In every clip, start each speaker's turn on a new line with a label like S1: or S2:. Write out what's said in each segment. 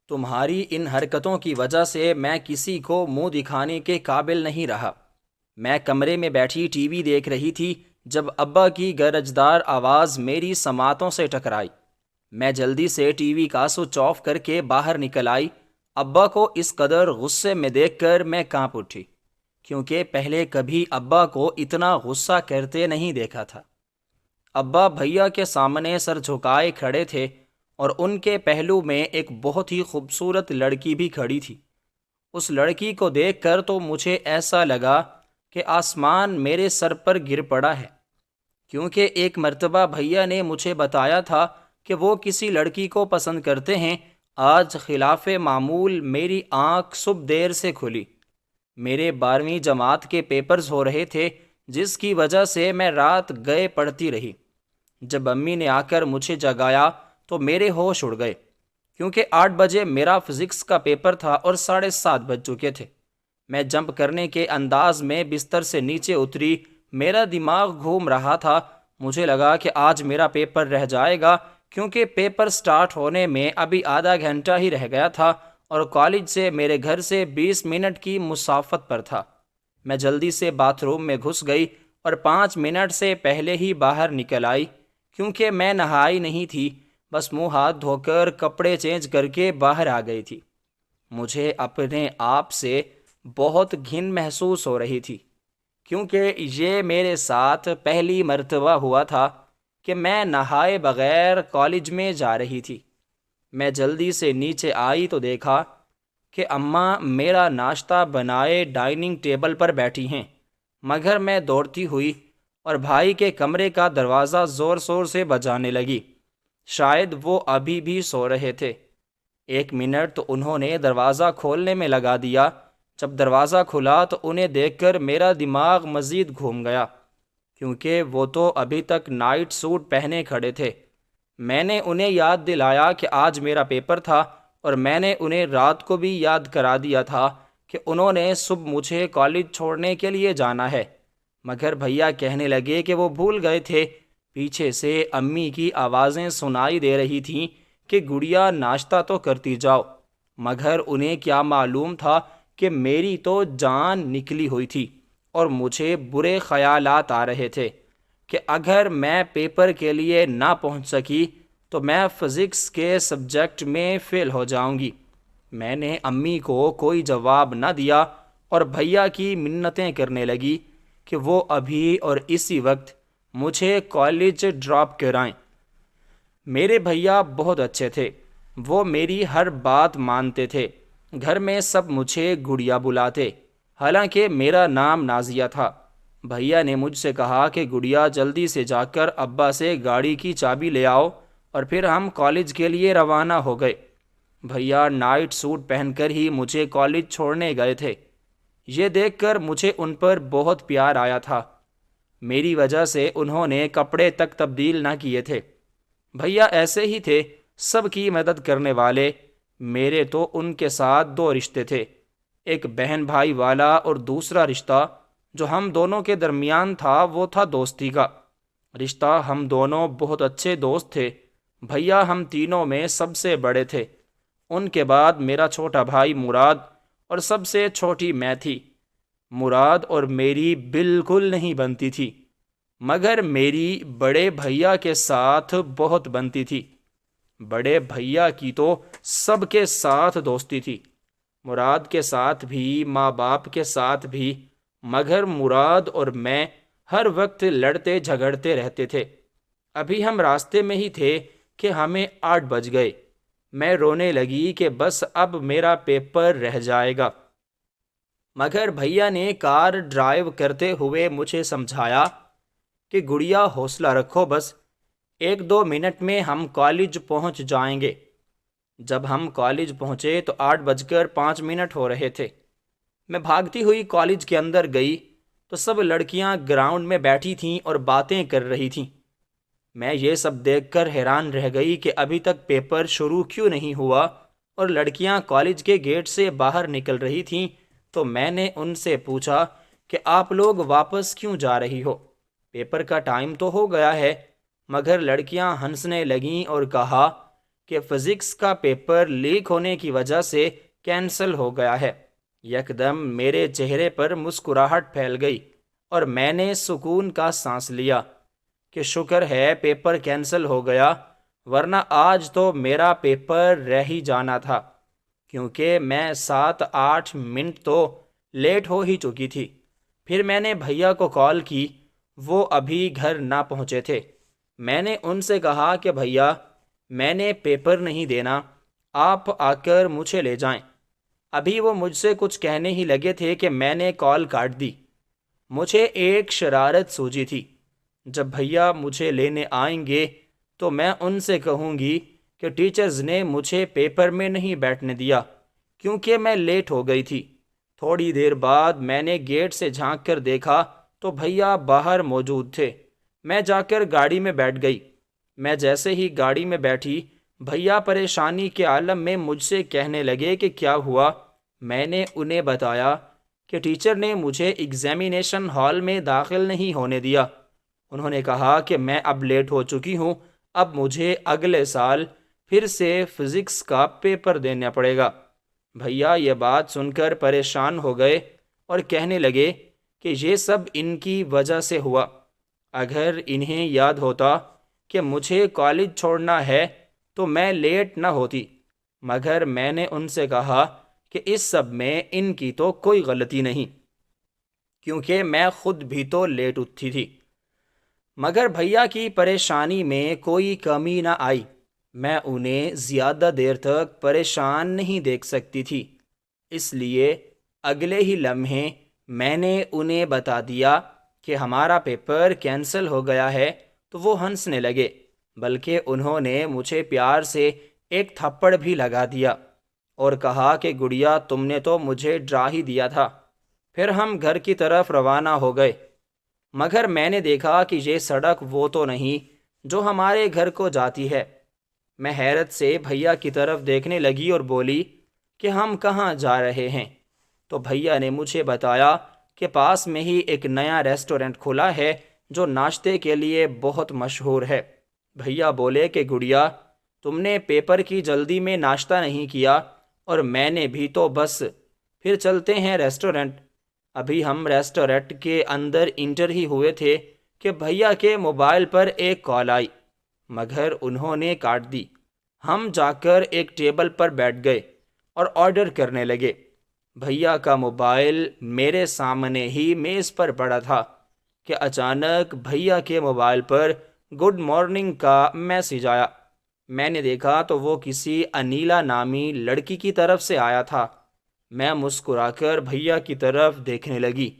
S1: تمہاری ان حرکتوں کی وجہ سے میں کسی کو منہ دکھانے کے قابل نہیں رہا۔ میں کمرے میں بیٹھی ٹی وی دیکھ رہی تھی جب ابا کی گرجدار آواز میری سماعتوں سے ٹکرائی۔ میں جلدی سے ٹی وی کا سوئچ آف کر کے باہر نکل آئی۔ ابا کو اس قدر غصے میں دیکھ کر میں کانپ اٹھی، کیونکہ پہلے کبھی ابا کو اتنا غصہ کرتے نہیں دیکھا تھا۔ ابا بھیا کے سامنے سر جھکائے کھڑے تھے اور ان کے پہلو میں ایک بہت ہی خوبصورت لڑکی بھی کھڑی تھی۔ اس لڑکی کو دیکھ کر تو مجھے ایسا لگا کہ آسمان میرے سر پر گر پڑا ہے، کیونکہ ایک مرتبہ بھیا نے مجھے بتایا تھا کہ وہ کسی لڑکی کو پسند کرتے ہیں۔ آج خلاف معمول میری آنکھ صبح دیر سے کھلی۔ میرے 12ویں جماعت کے پیپرز ہو رہے تھے، جس کی وجہ سے میں رات گئے پڑھتی رہی۔ جب امی نے آ کر مجھے جگایا تو میرے ہوش اڑ گئے، کیونکہ 8 بجے میرا فزکس کا پیپر تھا اور 7:30 بج چکے تھے۔ میں جمپ کرنے کے انداز میں بستر سے نیچے اتری۔ میرا دماغ گھوم رہا تھا۔ مجھے لگا کہ آج میرا پیپر رہ جائے گا، کیونکہ پیپر سٹارٹ ہونے میں ابھی آدھا گھنٹہ ہی رہ گیا تھا اور کالج سے میرے گھر سے 20 منٹ کی مسافت پر تھا۔ میں جلدی سے باتھ روم میں گھس گئی اور 5 منٹ سے پہلے ہی باہر نکل آئی، کیونکہ میں نہائی نہیں تھی، بس منہ ہاتھ دھو کر کپڑے چینج کر کے باہر آ گئی تھی۔ مجھے اپنے آپ سے بہت گھن محسوس ہو رہی تھی، کیونکہ یہ میرے ساتھ پہلی مرتبہ ہوا تھا کہ میں نہائے بغیر کالج میں جا رہی تھی۔ میں جلدی سے نیچے آئی تو دیکھا کہ اماں میرا ناشتہ بنائے ڈائننگ ٹیبل پر بیٹھی ہیں، مگر میں دوڑتی ہوئی اور بھائی کے کمرے کا دروازہ زور زور سے بجانے لگی۔ شاید وہ ابھی بھی سو رہے تھے۔ 1 منٹ تو انہوں نے دروازہ کھولنے میں لگا دیا۔ جب دروازہ کھلا تو انہیں دیکھ کر میرا دماغ مزید گھوم گیا، کیونکہ وہ تو ابھی تک نائٹ سوٹ پہنے کھڑے تھے۔ میں نے انہیں یاد دلایا کہ آج میرا پیپر تھا، اور میں نے انہیں رات کو بھی یاد کرا دیا تھا کہ انہوں نے صبح مجھے کالج چھوڑنے کے لیے جانا ہے، مگر بھیا کہنے لگے کہ وہ بھول گئے تھے۔ پیچھے سے امی کی آوازیں سنائی دے رہی تھیں کہ گڑیا ناشتہ تو کرتی جاؤ، مگر انہیں کیا معلوم تھا کہ میری تو جان نکلی ہوئی تھی اور مجھے برے خیالات آ رہے تھے کہ اگر میں پیپر کے لیے نہ پہنچ سکی تو میں فزکس کے سبجیکٹ میں فیل ہو جاؤں گی۔ میں نے امی کو کوئی جواب نہ دیا اور بھیا کی منتیں کرنے لگی کہ وہ ابھی اور اسی وقت مجھے کالج ڈراپ کرائیں۔ میرے بھیا بہت اچھے تھے، وہ میری ہر بات مانتے تھے۔ گھر میں سب مجھے گڑیا بلاتے، حالانکہ میرا نام نازیہ تھا۔ بھیا نے مجھ سے کہا کہ گڑیا جلدی سے جا کر ابا سے گاڑی کی چابی لے آؤ، اور پھر ہم کالج کے لیے روانہ ہو گئے۔ بھیا نائٹ سوٹ پہن کر ہی مجھے کالج چھوڑنے گئے تھے۔ یہ دیکھ کر مجھے ان پر بہت پیار آیا تھا۔ میری وجہ سے انہوں نے کپڑے تک تبدیل نہ کیے تھے۔ بھیا ایسے ہی تھے، سب کی مدد کرنے والے۔ میرے تو ان کے ساتھ 2 رشتے تھے، ایک بہن بھائی والا، اور دوسرا رشتہ جو ہم دونوں کے درمیان تھا وہ تھا دوستی کا رشتہ۔ ہم دونوں بہت اچھے دوست تھے۔ بھیا ہم تینوں میں سب سے بڑے تھے۔ ان کے بعد میرا چھوٹا بھائی مراد، اور سب سے چھوٹی میں تھی۔ مراد اور میری بالکل نہیں بنتی تھی، مگر میری بڑے بھیا کے ساتھ بہت بنتی تھی۔ بڑے بھیا کی تو سب کے ساتھ دوستی تھی، مراد کے ساتھ بھی، ماں باپ کے ساتھ بھی، مگر مراد اور میں ہر وقت لڑتے جھگڑتے رہتے تھے۔ ابھی ہم راستے میں ہی تھے کہ ہمیں 8 بج گئے۔ میں رونے لگی کہ بس اب میرا پیپر رہ جائے گا، مگر بھیا نے کار ڈرائیو کرتے ہوئے مجھے سمجھایا کہ گڑیا حوصلہ رکھو، بس 1-2 منٹ میں ہم کالج پہنچ جائیں گے۔ جب ہم کالج پہنچے تو 8:05 ہو رہے تھے۔ میں بھاگتی ہوئی کالج کے اندر گئی تو سب لڑکیاں گراؤنڈ میں بیٹھی تھیں اور باتیں کر رہی تھیں۔ میں یہ سب دیکھ کر حیران رہ گئی کہ ابھی تک پیپر شروع کیوں نہیں ہوا، اور لڑکیاں کالج کے گیٹ سے باہر نکل رہی تھیں۔ تو میں نے ان سے پوچھا کہ آپ لوگ واپس کیوں جا رہی ہو؟ پیپر کا ٹائم تو ہو گیا ہے۔ مگر لڑکیاں ہنسنے لگیں اور کہا کہ فزکس کا پیپر لیک ہونے کی وجہ سے کینسل ہو گیا ہے۔ یکدم میرے چہرے پر مسکراہٹ پھیل گئی اور میں نے سکون کا سانس لیا کہ شکر ہے پیپر کینسل ہو گیا، ورنہ آج تو میرا پیپر رہ ہی جانا تھا، کیونکہ میں 7-8 منٹ تو لیٹ ہو ہی چکی تھی۔ پھر میں نے بھیا کو کال کی، وہ ابھی گھر نہ پہنچے تھے۔ میں نے ان سے کہا کہ بھیا، میں نے پیپر نہیں دینا، آپ آ کر مجھے لے جائیں۔ ابھی وہ مجھ سے کچھ کہنے ہی لگے تھے کہ میں نے کال کاٹ دی۔ مجھے ایک شرارت سوچی تھی، جب بھیا مجھے لینے آئیں گے تو میں ان سے کہوں گی کہ ٹیچرز نے مجھے پیپر میں نہیں بیٹھنے دیا کیونکہ میں لیٹ ہو گئی تھی۔ تھوڑی دیر بعد میں نے گیٹ سے جھانک کر دیکھا تو بھیا باہر موجود تھے۔ میں جا کر گاڑی میں بیٹھ گئی۔ میں جیسے ہی گاڑی میں بیٹھی، بھیا پریشانی کے عالم میں مجھ سے کہنے لگے کہ کیا ہوا۔ میں نے انہیں بتایا کہ ٹیچر نے مجھے ایگزامینیشن ہال میں داخل نہیں ہونے دیا۔ انہوں نے کہا کہ میں اب لیٹ ہو چکی ہوں، اب مجھے اگلے سال پھر سے فزکس کا پیپر دینا پڑے گا۔ بھیا یہ بات سن کر پریشان ہو گئے اور کہنے لگے کہ یہ سب ان کی وجہ سے ہوا۔ اگر انہیں یاد ہوتا کہ مجھے کالج چھوڑنا ہے تو میں لیٹ نہ ہوتی، مگر میں نے ان سے کہا کہ اس سب میں ان کی تو کوئی غلطی نہیں، کیونکہ میں خود بھی تو لیٹ اٹھی تھی۔ مگر بھیا کی پریشانی میں کوئی کمی نہ آئی۔ میں انہیں زیادہ دیر تک پریشان نہیں دیکھ سکتی تھی، اس لیے اگلے ہی لمحے میں نے انہیں بتا دیا کہ ہمارا پیپر کینسل ہو گیا ہے تو وہ ہنسنے لگے، بلکہ انہوں نے مجھے پیار سے ایک تھپڑ بھی لگا دیا اور کہا کہ گڑیا، تم نے تو مجھے ڈرا ہی دیا تھا۔ پھر ہم گھر کی طرف روانہ ہو گئے، مگر میں نے دیکھا کہ یہ سڑک وہ تو نہیں جو ہمارے گھر کو جاتی ہے۔ میں حیرت سے بھیا کی طرف دیکھنے لگی اور بولی کہ ہم کہاں جا رہے ہیں؟ تو بھیا نے مجھے بتایا کہ پاس میں ہی ایک نیا ریسٹورنٹ کھلا ہے جو ناشتے کے لیے بہت مشہور ہے۔ بھیا بولے کہ گڑیا، تم نے پیپر کی جلدی میں ناشتہ نہیں کیا اور میں نے بھی تو، بس پھر چلتے ہیں ریسٹورنٹ۔ ابھی ہم ریسٹورنٹ کے اندر انٹر ہی ہوئے تھے کہ بھیا کے موبائل پر ایک کال آئی، مگر انہوں نے کاٹ دی۔ ہم جا کر ایک ٹیبل پر بیٹھ گئے اور آرڈر کرنے لگے۔ بھیا کا موبائل میرے سامنے ہی میز پر پڑا تھا کہ اچانک بھیا کے موبائل پر گڈ مارننگ کا میسج آیا۔ میں نے دیکھا تو وہ کسی انیلا نامی لڑکی کی طرف سے آیا تھا۔ میں مسکرا کر بھیا کی طرف دیکھنے لگی۔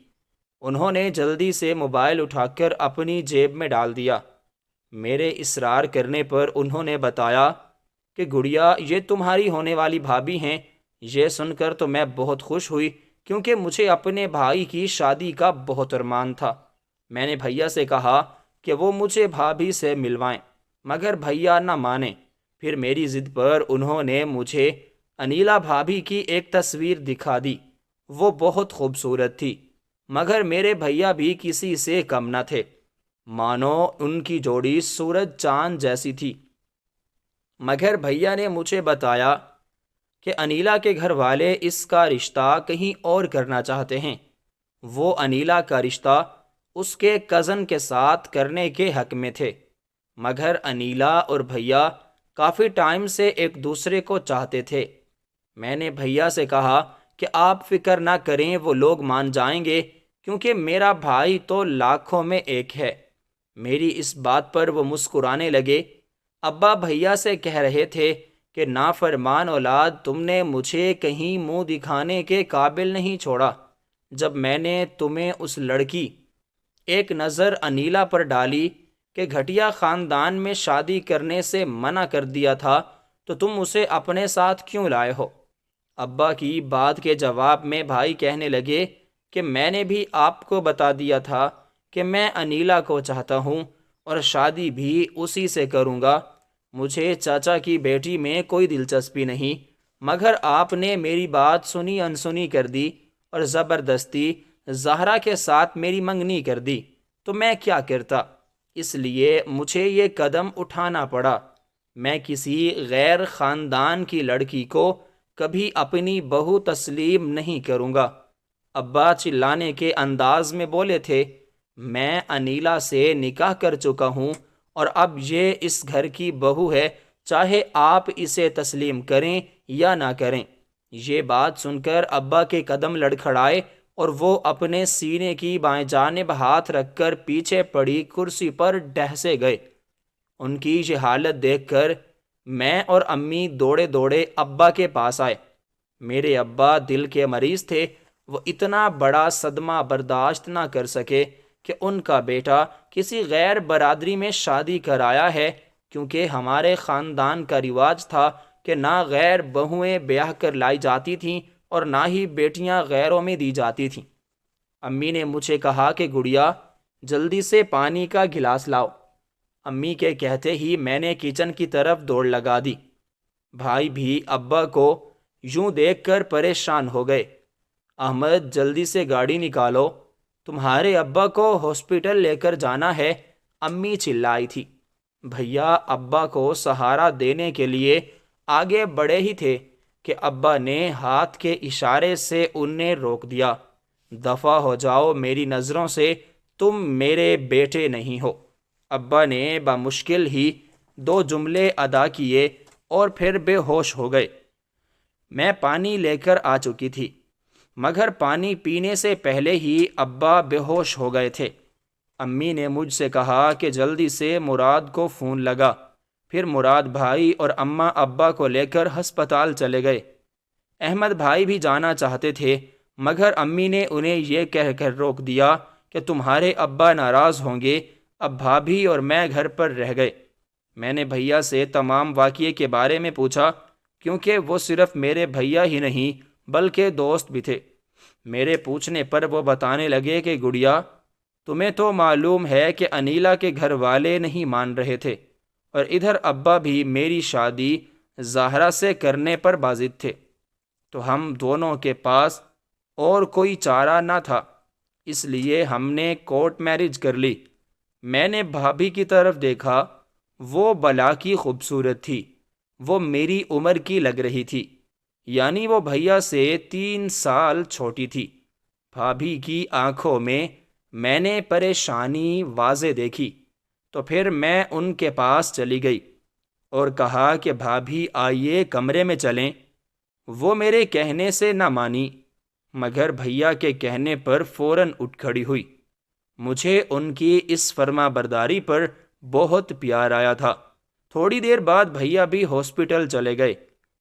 S1: انہوں نے جلدی سے موبائل اٹھا کر اپنی جیب میں ڈال دیا۔ میرے اصرار کرنے پر انہوں نے بتایا کہ گڑیا، یہ تمہاری ہونے والی بھابھی ہیں۔ یہ سن کر تو میں بہت خوش ہوئی، کیونکہ مجھے اپنے بھائی کی شادی کا بہت ارمان تھا۔ میں نے بھیا سے کہا کہ وہ مجھے بھابھی سے ملوائیں، مگر بھیا نہ مانے۔ پھر میری ضد پر انہوں نے مجھے انیلا بھابھی کی ایک تصویر دکھا دی۔ وہ بہت خوبصورت تھی، مگر میرے بھیا بھی کسی سے کم نہ تھے، مانو ان کی جوڑی سورج چاند جیسی تھی۔ مگر بھیا نے مجھے بتایا کہ انیلا کے گھر والے اس کا رشتہ کہیں اور کرنا چاہتے ہیں۔ وہ انیلا کا رشتہ اس کے کزن کے ساتھ کرنے کے حق میں تھے، مگر انیلا اور بھیا کافی ٹائم سے ایک دوسرے کو چاہتے تھے۔ میں نے بھیا سے کہا کہ آپ فکر نہ کریں، وہ لوگ مان جائیں گے، کیونکہ میرا بھائی تو لاکھوں میں ایک ہے۔ میری اس بات پر وہ مسکرانے لگے۔ ابا بھیا سے کہہ رہے تھے کہ نافرمان اولاد، تم نے مجھے کہیں منہ دکھانے کے قابل نہیں چھوڑا۔ جب میں نے تمہیں اس لڑکی، ایک نظر انیلا پر ڈالی کہ گھٹیا خاندان میں شادی کرنے سے منع کر دیا تھا، تو تم اسے اپنے ساتھ کیوں لائے ہو؟ ابا کی بات کے جواب میں بھائی کہنے لگے کہ میں نے بھی آپ کو بتا دیا تھا کہ میں انیلا کو چاہتا ہوں اور شادی بھی اسی سے کروں گا۔ مجھے چاچا کی بیٹی میں کوئی دلچسپی نہیں، مگر آپ نے میری بات سنی انسنی کر دی اور زبردستی زہرا کے ساتھ میری منگنی کر دی، تو میں کیا کرتا؟ اس لیے مجھے یہ قدم اٹھانا پڑا۔ میں کسی غیر خاندان کی لڑکی کو کبھی اپنی بہو تسلیم نہیں کروں گا۔ ابا چلانے کے انداز میں بولے تھے، میں انیلا سے نکاح کر چکا ہوں اور اب یہ اس گھر کی بہو ہے، چاہے آپ اسے تسلیم کریں یا نہ کریں۔ یہ بات سن کر ابا کے قدم لڑکھڑائے اور وہ اپنے سینے کی بائیں جانب ہاتھ رکھ کر پیچھے پڑی کرسی پر ڈھسے گئے۔ ان کی یہ حالت دیکھ کر میں اور امی دوڑے دوڑے ابا کے پاس آئے۔ میرے ابا دل کے مریض تھے، وہ اتنا بڑا صدمہ برداشت نہ کر سکے کہ ان کا بیٹا کسی غیر برادری میں شادی کرایا ہے، کیونکہ ہمارے خاندان کا رواج تھا کہ نہ غیر بہویں بیاہ کر لائی جاتی تھیں اور نہ ہی بیٹیاں غیروں میں دی جاتی تھیں۔ امی نے مجھے کہا کہ گڑیا جلدی سے پانی کا گلاس لاؤ۔ امی کے کہتے ہی میں نے کچن کی طرف دوڑ لگا دی۔ بھائی بھی ابا کو یوں دیکھ کر پریشان ہو گئے۔ احمد جلدی سے گاڑی نکالو، تمہارے ابا کو ہاسپٹل لے کر جانا ہے، امی چلائی تھی۔ بھیا ابا کو سہارا دینے کے لیے آگے بڑھے ہی تھے کہ ابا نے ہاتھ کے اشارے سے انہیں روک دیا۔ دفع ہو جاؤ میری نظروں سے، تم میرے بیٹے نہیں ہو۔ ابا نے بمشکل ہی 2 جملے ادا کیے اور پھر بے ہوش ہو گئے۔ میں پانی لے کر آ چکی تھی، مگر پانی پینے سے پہلے ہی ابا بے ہوش ہو گئے تھے۔ امی نے مجھ سے کہا کہ جلدی سے مراد کو فون لگا۔ پھر مراد بھائی اور اماں ابا کو لے کر ہسپتال چلے گئے۔ احمد بھائی بھی جانا چاہتے تھے، مگر امی نے انہیں یہ کہہ کر روک دیا کہ تمہارے ابا ناراض ہوں گے۔ اب بھابھی اور میں گھر پر رہ گئے۔ میں نے بھیا سے تمام واقعے کے بارے میں پوچھا، کیونکہ وہ صرف میرے بھیا ہی نہیں بلکہ دوست بھی تھے۔ میرے پوچھنے پر وہ بتانے لگے کہ گڑیا، تمہیں تو معلوم ہے کہ انیلا کے گھر والے نہیں مان رہے تھے، اور ادھر ابا بھی میری شادی زہرا سے کرنے پر بازد تھے، تو ہم دونوں کے پاس اور کوئی چارہ نہ تھا، اس لیے ہم نے کورٹ میرج کر لی۔ میں نے بھابھی کی طرف دیکھا، وہ بلا کی خوبصورت تھی، وہ میری عمر کی لگ رہی تھی، یعنی وہ بھیا سے 3 سال چھوٹی تھی۔ بھابھی کی آنکھوں میں نے پریشانی واضح دیکھی، تو پھر میں ان کے پاس چلی گئی اور کہا کہ بھابھی آئیے کمرے میں چلیں۔ وہ میرے کہنے سے نہ مانی، مگر بھیا کے کہنے پر فوراً اٹھ کھڑی ہوئی۔ مجھے ان کی اس فرما برداری پر بہت پیار آیا تھا۔ تھوڑی دیر بعد بھیا بھی ہاسپٹل چلے گئے۔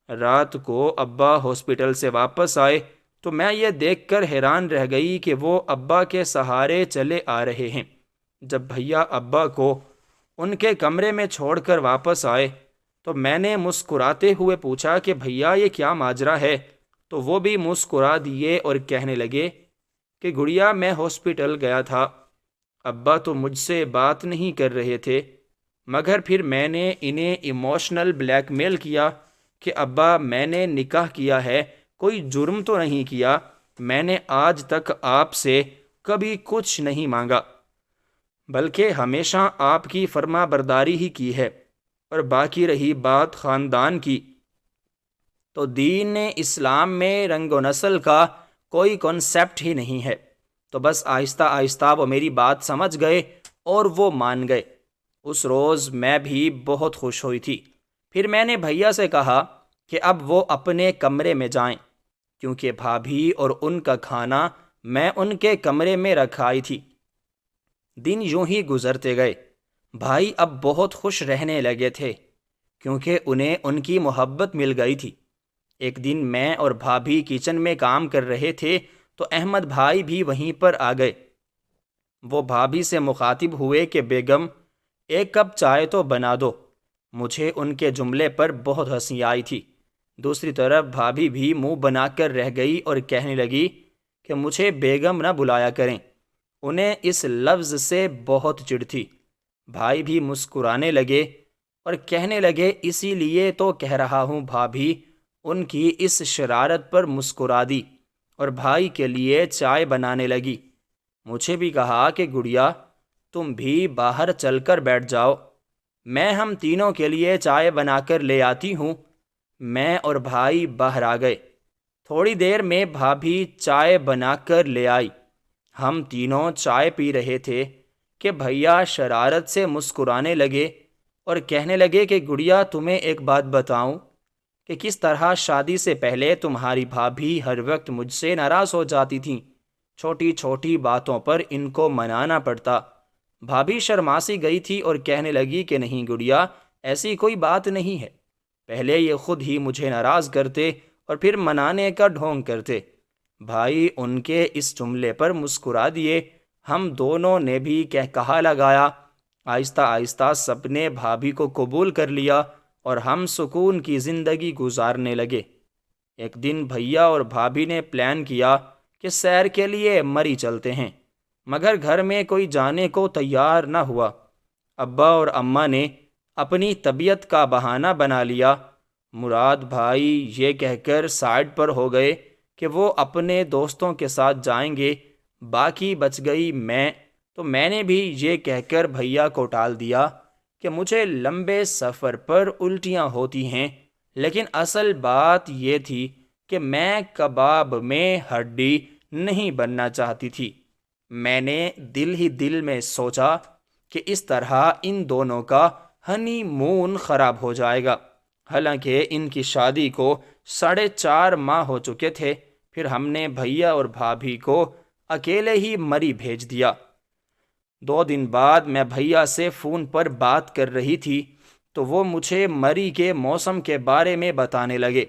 S1: رات کو ابا ہاسپٹل سے واپس آئے تو میں یہ دیکھ کر حیران رہ گئی کہ وہ ابا کے سہارے چلے آ رہے ہیں۔ جب بھیا ابا کو ان کے کمرے میں چھوڑ کر واپس آئے تو میں نے مسکراتے ہوئے پوچھا کہ بھیا یہ کیا ماجرا ہے؟ تو وہ بھی مسکرا دیے اور کہنے لگے کہ گڑیا میں ہاسپٹل گیا تھا، ابا تو مجھ سے بات نہیں کر رہے تھے، مگر پھر میں نے انہیں ایموشنل بلیک میل کیا کہ ابا میں نے نکاح کیا ہے، کوئی جرم تو نہیں کیا، میں نے آج تک آپ سے کبھی کچھ نہیں مانگا، بلکہ ہمیشہ آپ کی فرما برداری ہی کی ہے۔ اور باقی رہی بات خاندان کی، تو دین اسلام میں رنگ و نسل کا کوئی کنسیپٹ ہی نہیں ہے۔ تو بس آہستہ آہستہ وہ میری بات سمجھ گئے اور وہ مان گئے۔ اس روز میں بھی بہت خوش ہوئی تھی۔ پھر میں نے بھیا سے کہا کہ اب وہ اپنے کمرے میں جائیں، کیونکہ بھابھی اور ان کا کھانا میں ان کے کمرے میں رکھائی تھی۔ دن یوں ہی گزرتے گئے۔ بھائی اب بہت خوش رہنے لگے تھے، کیونکہ انہیں ان کی محبت مل گئی تھی۔ ایک دن میں اور بھابھی کچن میں کام کر رہے تھے تو احمد بھائی بھی وہیں پر آ گئے۔ وہ بھابھی سے مخاطب ہوئے کہ بیگم 1 کپ چائے تو بنا دو۔ مجھے ان کے جملے پر بہت ہنسی آئی تھی۔ دوسری طرف بھابھی بھی منہ بنا کر رہ گئی اور کہنے لگی کہ مجھے بیگم نہ بلایا کریں، انہیں اس لفظ سے بہت چڑ تھی۔ بھائی بھی مسکرانے لگے اور کہنے لگے اسی لیے تو کہہ رہا ہوں بھابھی ان کی اس شرارت پر مسکرا دی، اور بھائی کے لیے چائے بنانے لگی۔ مجھے بھی کہا کہ گڑیا تم بھی باہر چل کر بیٹھ جاؤ۔ میں ہم تینوں کے لیے چائے بنا کر لے آتی ہوں۔ میں اور بھائی باہر آ گئے۔ تھوڑی دیر میں بھابھی چائے بنا کر لے آئی۔ ہم تینوں چائے پی رہے تھے کہ بھیا شرارت سے مسکرانے لگے اور کہنے لگے کہ گڑیا، تمہیں ایک بات بتاؤں کہ کس طرح شادی سے پہلے تمہاری بھابھی ہر وقت مجھ سے ناراض ہو جاتی تھیں۔ چھوٹی چھوٹی باتوں پر ان کو منانا پڑتا۔ بھابھی شرماسی گئی تھی اور کہنے لگی کہ نہیں گڑیا، ایسی کوئی بات نہیں ہے۔ پہلے یہ خود ہی مجھے ناراض کرتے اور پھر منانے کا ڈھونگ کرتے۔ بھائی ان کے اس جملے پر مسکرا دیے۔ ہم دونوں نے بھی کہا لگایا۔ آہستہ آہستہ سب نے بھابھی کو قبول کر لیا اور ہم سکون کی زندگی گزارنے لگے۔ ایک دن بھیا اور بھابھی نے پلان کیا کہ سیر کے لیے مری چلتے ہیں، مگر گھر میں کوئی جانے کو تیار نہ ہوا۔ ابا اور اماں نے اپنی طبیعت کا بہانہ بنا لیا۔ مراد بھائی یہ کہہ کر سائڈ پر ہو گئے کہ وہ اپنے دوستوں کے ساتھ جائیں گے، باقی بچ گئی میں۔ تو میں نے بھی یہ کہہ کر بھیا کو ٹال دیا کہ مجھے لمبے سفر پر الٹیاں ہوتی ہیں، لیکن اصل بات یہ تھی کہ میں کباب میں ہڈی نہیں بننا چاہتی تھی۔ میں نے دل ہی دل میں سوچا کہ اس طرح ان دونوں کا ہنی مون خراب ہو جائے گا۔ حالانکہ ان کی شادی کو 4.5 ماہ ہو چکے تھے۔ پھر ہم نے بھیا اور بھابھی کو اکیلے ہی مری بھیج دیا۔ 2 دن بعد میں بھیا سے فون پر بات کر رہی تھی تو وہ مجھے مری کے موسم کے بارے میں بتانے لگے۔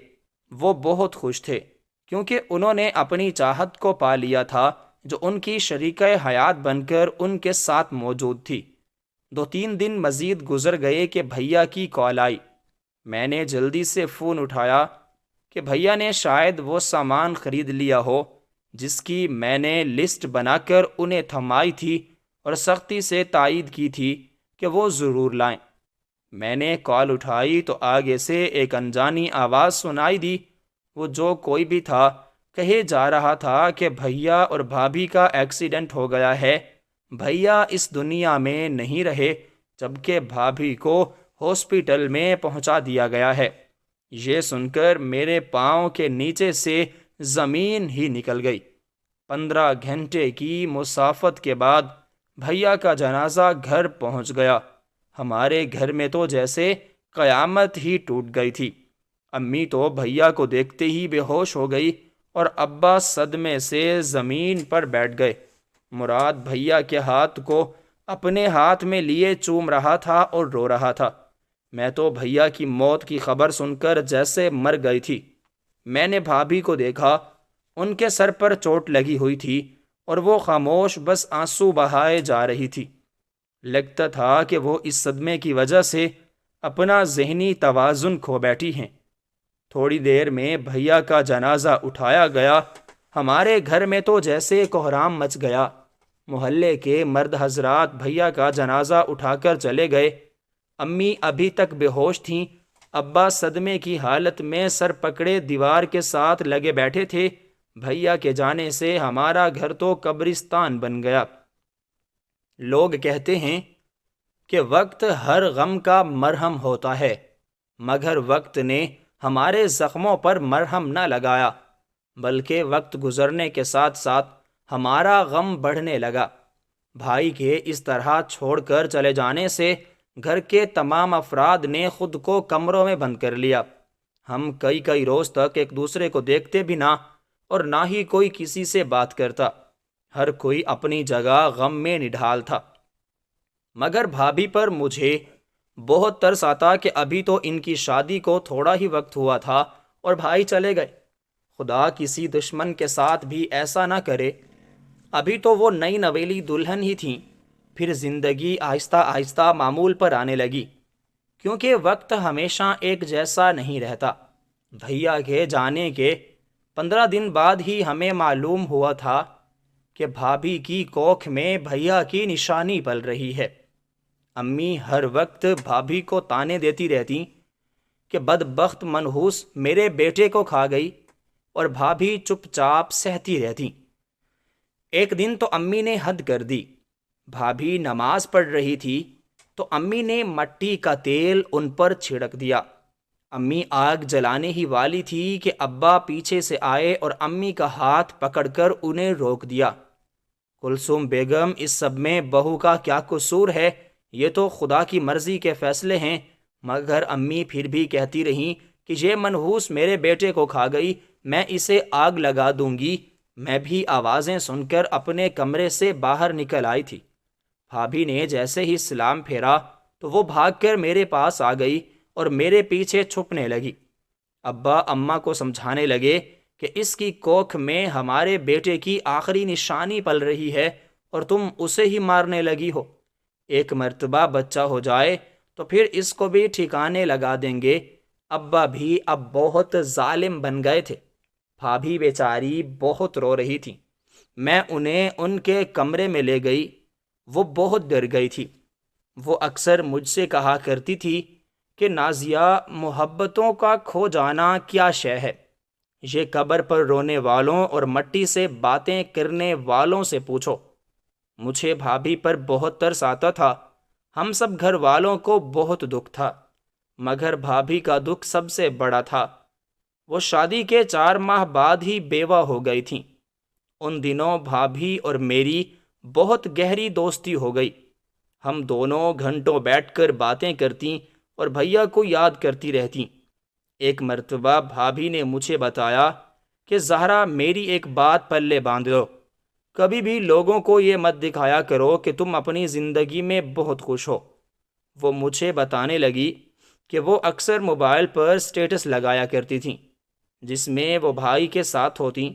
S1: وہ بہت خوش تھے کیونکہ انہوں نے اپنی چاہت کو پا لیا تھا جو ان کی شریکہ حیات بن کر ان کے ساتھ موجود تھی۔ 2-3 دن مزید گزر گئے کہ بھیا کی کال آئی۔ میں نے جلدی سے فون اٹھایا کہ بھیا نے شاید وہ سامان خرید لیا ہو جس کی میں نے لسٹ بنا کر انہیں تھمائی تھی اور سختی سے تائید کی تھی کہ وہ ضرور لائیں۔ میں نے کال اٹھائی تو آگے سے ایک انجانی آواز سنائی دی۔ وہ جو کوئی بھی تھا کہے جا رہا تھا کہ بھیا اور بھابھی کا ایکسیڈنٹ ہو گیا ہے۔ بھیا اس دنیا میں نہیں رہے جبکہ بھابھی کو ہاسپٹل میں پہنچا دیا گیا ہے۔ یہ سن کر میرے پاؤں کے نیچے سے زمین ہی نکل گئی۔ 15 گھنٹے کی مسافت کے بعد بھیا کا جنازہ گھر پہنچ گیا۔ ہمارے گھر میں تو جیسے قیامت ہی ٹوٹ گئی تھی۔ امی تو بھیا کو دیکھتے ہی بے ہوش ہو گئی اور ابا صدمے سے زمین پر بیٹھ گئے۔ مراد بھیا کے ہاتھ کو اپنے ہاتھ میں لیے چوم رہا تھا اور رو رہا تھا۔ میں تو بھیا کی موت کی خبر سن کر جیسے مر گئی تھی۔ میں نے بھابھی کو دیکھا، ان کے سر پر چوٹ لگی ہوئی تھی اور وہ خاموش بس آنسو بہائے جا رہی تھی۔ لگتا تھا کہ وہ اس صدمے کی وجہ سے اپنا ذہنی توازن کھو بیٹھی ہیں۔ تھوڑی دیر میں بھیا کا جنازہ اٹھایا گیا۔ ہمارے گھر میں تو جیسے کوہرام مچ گیا۔ محلے کے مرد حضرات بھیا کا جنازہ اٹھا کر چلے گئے۔ امی ابھی تک بے ہوش تھیں۔ ابا صدمے کی حالت میں سر پکڑے دیوار کے ساتھ لگے بیٹھے تھے۔ بھیا کے جانے سے ہمارا گھر تو قبرستان بن گیا۔ لوگ کہتے ہیں کہ وقت ہر غم کا مرہم ہوتا ہے، مگر وقت نے ہمارے زخموں پر مرہم نہ لگایا، بلکہ وقت گزرنے کے ساتھ ساتھ ہمارا غم بڑھنے لگا۔ بھائی کے اس طرح چھوڑ کر چلے جانے سے گھر کے تمام افراد نے خود کو کمروں میں بند کر لیا۔ ہم کئی روز تک ایک دوسرے کو دیکھتے بھی نہ، اور نہ ہی کوئی کسی سے بات کرتا۔ ہر کوئی اپنی جگہ غم میں نڈھال تھا۔ مگر بھابھی پر مجھے بہت ترس آتا کہ ابھی تو ان کی شادی کو تھوڑا ہی وقت ہوا تھا اور بھائی چلے گئے۔ خدا کسی دشمن کے ساتھ بھی ایسا نہ کرے۔ ابھی تو وہ نئی نویلی دلہن ہی تھیں۔ پھر زندگی آہستہ آہستہ معمول پر آنے لگی، کیونکہ وقت ہمیشہ ایک جیسا نہیں رہتا۔ بھیا کے جانے کے 15 دن بعد ہی ہمیں معلوم ہوا تھا کہ بھابھی کی کوکھ میں بھیا کی نشانی پل رہی ہے۔ امی ہر وقت بھابھی کو تانے دیتی رہتی کہ بدبخت منحوس میرے بیٹے کو کھا گئی، اور بھابھی چپ چاپ سہتی رہتی۔ ایک دن تو امی نے حد کر دی۔ بھابھی نماز پڑھ رہی تھی تو امی نے مٹی کا تیل ان پر چھڑک دیا۔ امی آگ جلانے ہی والی تھی کہ ابا پیچھے سے آئے اور امی کا ہاتھ پکڑ کر انہیں روک دیا۔ کلثوم بیگم، اس سب میں بہو کا کیا قصور ہے؟ یہ تو خدا کی مرضی کے فیصلے ہیں۔ مگر امی پھر بھی کہتی رہیں کہ یہ منحوس میرے بیٹے کو کھا گئی، میں اسے آگ لگا دوں گی۔ میں بھی آوازیں سن کر اپنے کمرے سے باہر نکل آئی تھی۔ بھابھی نے جیسے ہی سلام پھیرا تو وہ بھاگ کر میرے پاس آ گئی اور میرے پیچھے چھپنے لگی۔ ابا اماں کو سمجھانے لگے کہ اس کی کوکھ میں ہمارے بیٹے کی آخری نشانی پل رہی ہے اور تم اسے ہی مارنے لگی ہو۔ ایک مرتبہ بچہ ہو جائے تو پھر اس کو بھی ٹھکانے لگا دیں گے۔ ابا بھی اب بہت ظالم بن گئے تھے۔ بھابھی بیچاری بہت رو رہی تھی۔ میں انہیں ان کے کمرے میں لے گئی۔ وہ بہت ڈر گئی تھی۔ وہ اکثر مجھ سے کہا کرتی تھی کہ نازیہ، محبتوں کا کھو جانا کیا شے ہے؟ یہ قبر پر رونے والوں اور مٹی سے باتیں کرنے والوں سے پوچھو۔ مجھے بھابھی پر بہت ترس آتا تھا۔ ہم سب گھر والوں کو بہت دکھ تھا، مگر بھابھی کا دکھ سب سے بڑا تھا۔ وہ شادی کے 4 ماہ بعد ہی بیوہ ہو گئی تھیں۔ ان دنوں بھابھی اور میری بہت گہری دوستی ہو گئی۔ ہم دونوں گھنٹوں بیٹھ کر باتیں کرتیں اور بھیا کو یاد کرتی رہتیں۔ ایک مرتبہ بھابھی نے مجھے بتایا کہ زہرا، میری ایک بات پلے باندھ لو، کبھی بھی لوگوں کو یہ مت دکھایا کرو کہ تم اپنی زندگی میں بہت خوش ہو۔ وہ مجھے بتانے لگی کہ وہ اکثر موبائل پر سٹیٹس لگایا کرتی تھیں جس میں وہ بھائی کے ساتھ ہوتیں۔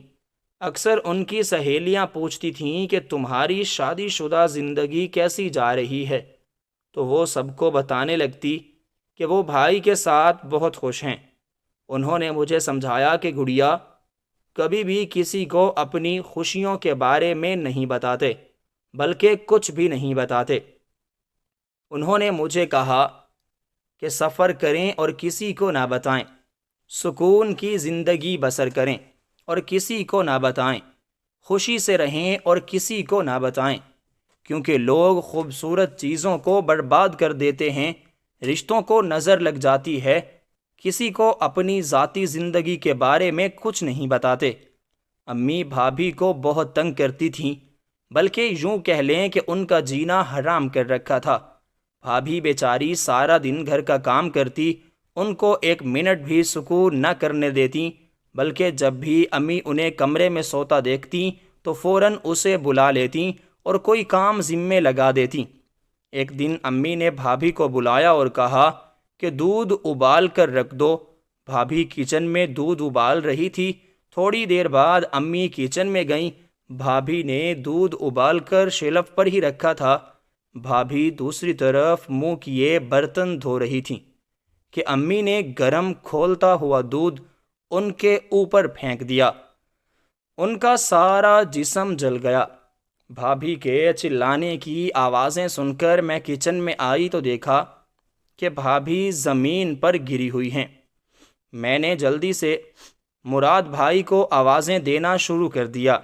S1: اکثر ان کی سہیلیاں پوچھتی تھیں کہ تمہاری شادی شدہ زندگی کیسی جا رہی ہے، تو وہ سب کو بتانے لگتی کہ وہ بھائی کے ساتھ بہت خوش ہیں۔ انہوں نے مجھے سمجھایا کہ گڑیا، کبھی بھی کسی کو اپنی خوشیوں کے بارے میں نہیں بتاتے، بلکہ کچھ بھی نہیں بتاتے۔ انہوں نے مجھے کہا کہ سفر کریں اور کسی کو نہ بتائیں، سکون کی زندگی بسر کریں اور کسی کو نہ بتائیں، خوشی سے رہیں اور کسی کو نہ بتائیں، کیونکہ لوگ خوبصورت چیزوں کو برباد کر دیتے ہیں، رشتوں کو نظر لگ جاتی ہے، کسی کو اپنی ذاتی زندگی کے بارے میں کچھ نہیں بتاتے۔ امی بھابھی کو بہت تنگ کرتی تھیں، بلکہ یوں کہہ لیں کہ ان کا جینا حرام کر رکھا تھا۔ بھابھی بیچاری سارا دن گھر کا کام کرتی، ان کو ایک منٹ بھی سکون نہ کرنے دیتی، بلکہ جب بھی امی انہیں کمرے میں سوتا دیکھتی تو فوراً اسے بلا لیتی اور کوئی کام ذمے لگا دیتی۔ ایک دن امی نے بھابھی کو بلایا اور کہا کہ دودھ ابال کر رکھ دو۔ بھابھی کچن میں دودھ ابال رہی تھی۔ تھوڑی دیر بعد امی کچن میں گئیں۔ بھابھی نے دودھ ابال کر شیلف پر ہی رکھا تھا۔ بھابھی دوسری طرف منہ کیے برتن دھو رہی تھیں کہ امی نے گرم کھولتا ہوا دودھ ان کے اوپر پھینک دیا۔ ان کا سارا جسم جل گیا۔ بھابھی کے چلانے کی آوازیں سن کر میں کچن میں آئی تو دیکھا کہ بھابھی زمین پر گری ہوئی ہیں۔ میں نے جلدی سے مراد بھائی کو آوازیں دینا شروع کر دیا۔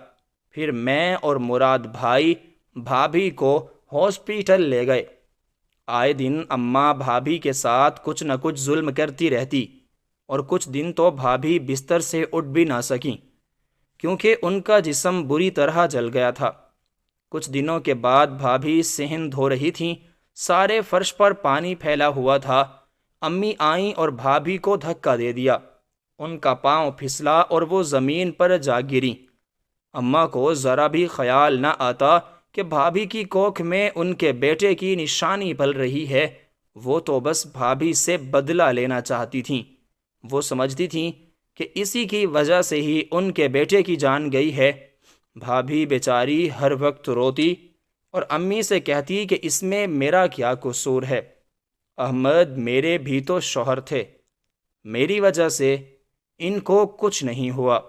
S1: پھر میں اور مراد بھائی بھابھی کو ہاسپیٹل لے گئے۔ آئے دن اماں بھابھی کے ساتھ کچھ نہ کچھ ظلم کرتی رہتی، اور کچھ دن تو بھابھی بستر سے اٹھ بھی نہ سکیں کیونکہ ان کا جسم بری طرح جل گیا تھا۔ کچھ دنوں کے بعد بھابھی صحن دھو رہی تھیں، سارے فرش پر پانی پھیلا ہوا تھا۔ امی آئیں اور بھابھی کو دھکا دے دیا۔ ان کا پاؤں پھسلا اور وہ زمین پر جا گریں۔ اماں کو ذرا بھی خیال نہ آتا کہ بھابھی کی کوکھ میں ان کے بیٹے کی نشانی پل رہی ہے۔ وہ تو بس بھابھی سے بدلہ لینا چاہتی تھیں۔ وہ سمجھتی تھیں کہ اسی کی وجہ سے ہی ان کے بیٹے کی جان گئی ہے۔ بھابھی بیچاری ہر وقت روتی اور امی سے کہتی کہ اس میں میرا کیا قصور ہے؟ احمد میرے بھی تو شوہر تھے، میری وجہ سے ان کو کچھ نہیں ہوا۔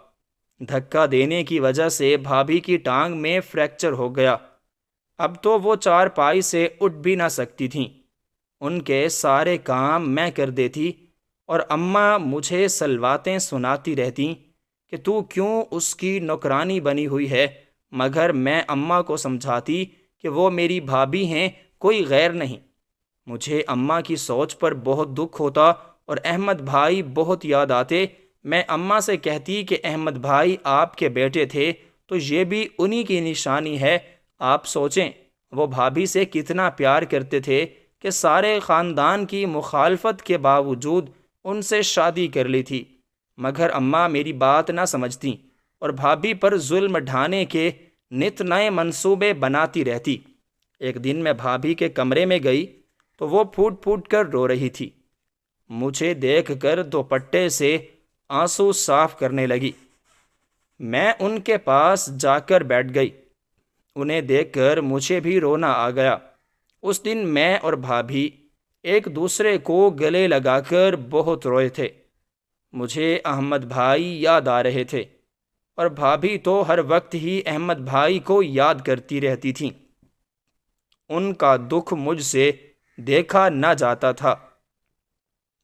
S1: دھکا دینے کی وجہ سے بھابھی کی ٹانگ میں فریکچر ہو گیا۔ اب تو وہ چارپائی سے اٹھ بھی نہ سکتی تھیں۔ ان کے سارے کام میں کر دیتی اور اماں مجھے سلواتیں سناتی رہتیں کہ تو کیوں اس کی نوکرانی بنی ہوئی ہے، مگر میں اماں کو سمجھاتی کہ وہ میری بھابھی ہیں، کوئی غیر نہیں۔ مجھے اماں کی سوچ پر بہت دکھ ہوتا اور احمد بھائی بہت یاد آتے۔ میں اماں سے کہتی کہ احمد بھائی آپ کے بیٹے تھے تو یہ بھی انہی کی نشانی ہے۔ آپ سوچیں وہ بھابھی سے کتنا پیار کرتے تھے کہ سارے خاندان کی مخالفت کے باوجود ان سے شادی کر لی تھی، مگر اماں میری بات نہ سمجھتی اور بھابھی پر ظلم ڈھانے کے نت نئے منصوبے بناتی رہتی۔ ایک دن میں بھابھی کے کمرے میں گئی تو وہ پھوٹ پھوٹ کر رو رہی تھی۔ مجھے دیکھ کر دوپٹے سے آنسو صاف کرنے لگی۔ میں ان کے پاس جا کر بیٹھ گئی۔ انہیں دیکھ کر مجھے بھی رونا آ گیا۔ اس دن میں اور بھابھی ایک دوسرے کو گلے لگا کر بہت روئے تھے۔ مجھے احمد بھائی یاد آ رہے تھے اور بھابھی تو ہر وقت ہی احمد بھائی کو یاد کرتی رہتی تھیں۔ ان کا دکھ مجھ سے دیکھا نہ جاتا تھا۔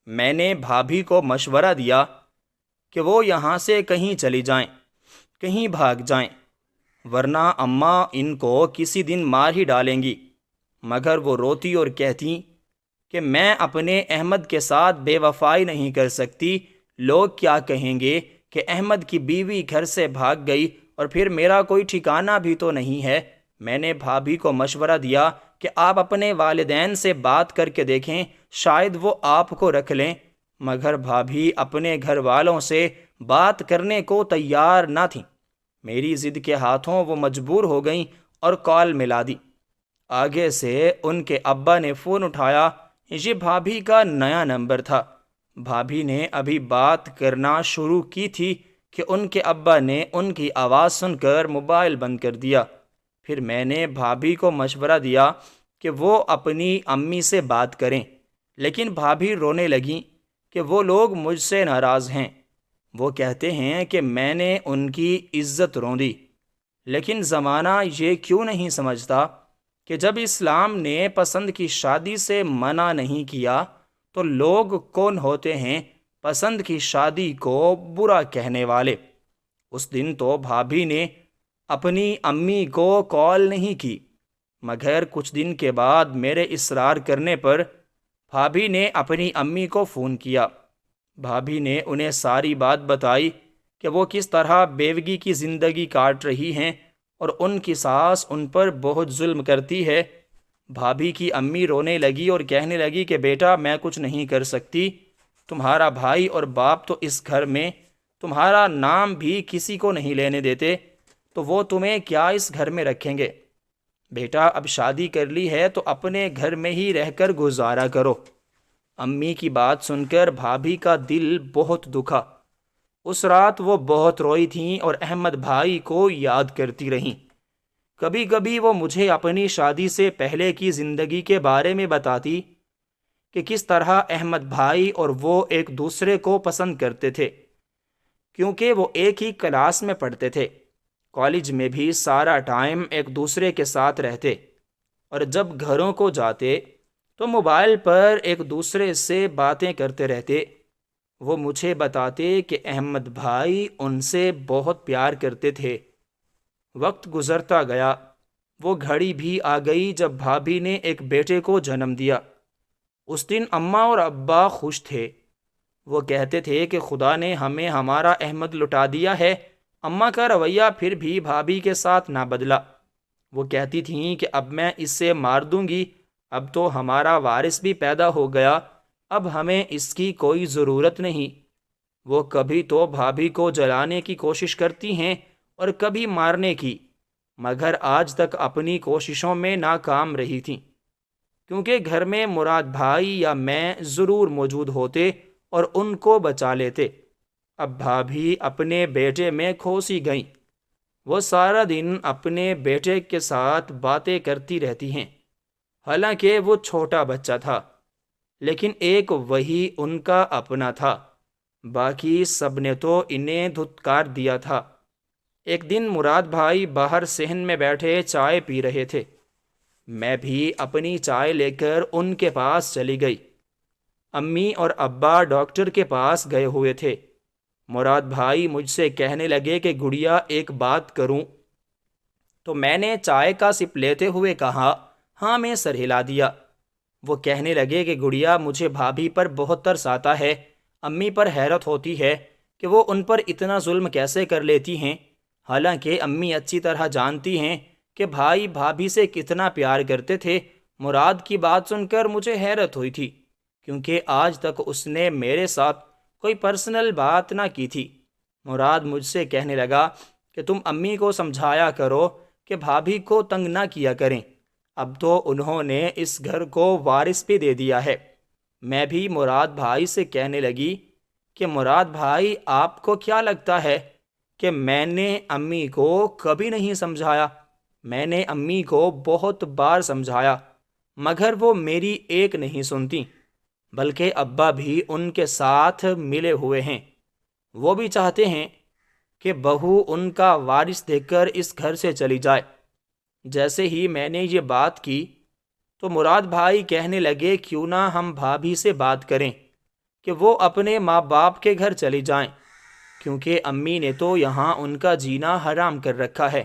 S1: میں نے بھابھی کو مشورہ دیا کہ وہ یہاں سے کہیں چلی جائیں، کہیں بھاگ جائیں، ورنہ اماں ان کو کسی دن مار ہی ڈالیں گی، مگر وہ روتی اور کہتی کہ میں اپنے احمد کے ساتھ بے وفائی نہیں کر سکتی۔ لوگ کیا کہیں گے کہ احمد کی بیوی گھر سے بھاگ گئی اور پھر میرا کوئی ٹھکانہ بھی تو نہیں ہے۔ میں نے بھابھی کو مشورہ دیا کہ آپ اپنے والدین سے بات کر کے دیکھیں، شاید وہ آپ کو رکھ لیں، مگر بھابھی اپنے گھر والوں سے بات کرنے کو تیار نہ تھیں۔ میری ضد کے ہاتھوں وہ مجبور ہو گئیں اور کال ملا دی۔ آگے سے ان کے ابا نے فون اٹھایا۔ یہ بھابھی کا نیا نمبر تھا۔ بھابھی نے ابھی بات کرنا شروع کی تھی کہ ان کے ابا نے ان کی آواز سن کر موبائل بند کر دیا۔ پھر میں نے بھابھی کو مشورہ دیا کہ وہ اپنی امی سے بات کریں، لیکن بھابھی رونے لگیں کہ وہ لوگ مجھ سے ناراض ہیں۔ وہ کہتے ہیں کہ میں نے ان کی عزت روندی، لیکن زمانہ یہ کیوں نہیں سمجھتا کہ جب اسلام نے پسند کی شادی سے منع نہیں کیا تو لوگ کون ہوتے ہیں پسند کی شادی کو برا کہنے والے۔ اس دن تو بھابھی نے اپنی امی کو کال نہیں کی، مگر کچھ دن کے بعد میرے اصرار کرنے پر بھابھی نے اپنی امی کو فون کیا۔ بھابھی نے انہیں ساری بات بتائی کہ وہ کس طرح بیوگی کی زندگی کاٹ رہی ہیں اور ان کی ساس ان پر بہت ظلم کرتی ہے۔ بھابھی کی امی رونے لگی اور کہنے لگی کہ بیٹا میں کچھ نہیں کر سکتی، تمہارا بھائی اور باپ تو اس گھر میں تمہارا نام بھی کسی کو نہیں لینے دیتے، تو وہ تمہیں کیا اس گھر میں رکھیں گے؟ بیٹا اب شادی کر لی ہے تو اپنے گھر میں ہی رہ کر گزارا کرو۔ امی کی بات سن کر بھابھی کا دل بہت دکھا۔ اس رات وہ بہت روئی تھیں اور احمد بھائی کو یاد کرتی رہیں۔ کبھی کبھی وہ مجھے اپنی شادی سے پہلے کی زندگی کے بارے میں بتاتی کہ کس طرح احمد بھائی اور وہ ایک دوسرے کو پسند کرتے تھے، کیونکہ وہ ایک ہی کلاس میں پڑھتے تھے۔ کالج میں بھی سارا ٹائم ایک دوسرے کے ساتھ رہتے، اور جب گھروں کو جاتے تو موبائل پر ایک دوسرے سے باتیں کرتے رہتے۔ وہ مجھے بتاتے کہ احمد بھائی ان سے بہت پیار کرتے تھے۔ وقت گزرتا گیا، وہ گھڑی بھی آ گئی جب بھابھی نے ایک بیٹے کو جنم دیا۔ اس دن اماں اور ابا خوش تھے۔ وہ کہتے تھے کہ خدا نے ہمیں ہمارا احمد لٹا دیا ہے۔ اماں کا رویہ پھر بھی بھابھی کے ساتھ نہ بدلا۔ وہ کہتی تھیں کہ اب میں اس سے مار دوں گی، اب تو ہمارا وارث بھی پیدا ہو گیا، اب ہمیں اس کی کوئی ضرورت نہیں۔ وہ کبھی تو بھابھی کو جلانے کی کوشش کرتی ہیں اور کبھی مارنے کی، مگر آج تک اپنی کوششوں میں ناکام رہی تھیں، کیونکہ گھر میں مراد بھائی یا میں ضرور موجود ہوتے اور ان کو بچا لیتے۔ اب بھابھی اپنے بیٹے میں کھوسی گئیں۔ وہ سارا دن اپنے بیٹے کے ساتھ باتیں کرتی رہتی ہیں، حالانکہ وہ چھوٹا بچہ تھا، لیکن ایک وہی ان کا اپنا تھا، باقی سب نے تو انہیں دھتکار دیا تھا۔ ایک دن مراد بھائی باہر صحن میں بیٹھے چائے پی رہے تھے۔ میں بھی اپنی چائے لے کر ان کے پاس چلی گئی۔ امی اور ابا ڈاکٹر کے پاس گئے ہوئے تھے۔ مراد بھائی مجھ سے کہنے لگے کہ گڑیا ایک بات کروں، تو میں نے چائے کا سپ لیتے ہوئے کہا ہاں، میں سر ہلا دیا۔ وہ کہنے لگے کہ گڑیا مجھے بھابھی پر بہت ترس آتا ہے، امی پر حیرت ہوتی ہے کہ وہ ان پر اتنا ظلم کیسے کر لیتی ہیں، حالانکہ امی اچھی طرح جانتی ہیں کہ بھائی بھابھی سے کتنا پیار کرتے تھے۔ مراد کی بات سن کر مجھے حیرت ہوئی تھی، کیونکہ آج تک اس نے میرے ساتھ کوئی پرسنل بات نہ کی تھی۔ مراد مجھ سے کہنے لگا کہ تم امی کو سمجھایا کرو کہ بھابھی کو تنگ نہ کیا کریں، اب تو انہوں نے اس گھر کو وارث بھی دے دیا ہے۔ میں بھی مراد بھائی سے کہنے لگی کہ مراد بھائی، آپ کو کیا لگتا ہے کہ میں نے امی کو کبھی نہیں سمجھایا؟ میں نے امی کو بہت بار سمجھایا، مگر وہ میری ایک نہیں سنتی، بلکہ ابا بھی ان کے ساتھ ملے ہوئے ہیں۔ وہ بھی چاہتے ہیں کہ بہو ان کا وارث دیکھ کر اس گھر سے چلی جائے۔ جیسے ہی میں نے یہ بات کی تو مراد بھائی کہنے لگے کیوں نہ ہم بھابھی سے بات کریں کہ وہ اپنے ماں باپ کے گھر چلی جائیں، کیونکہ امی نے تو یہاں ان کا جینا حرام کر رکھا ہے،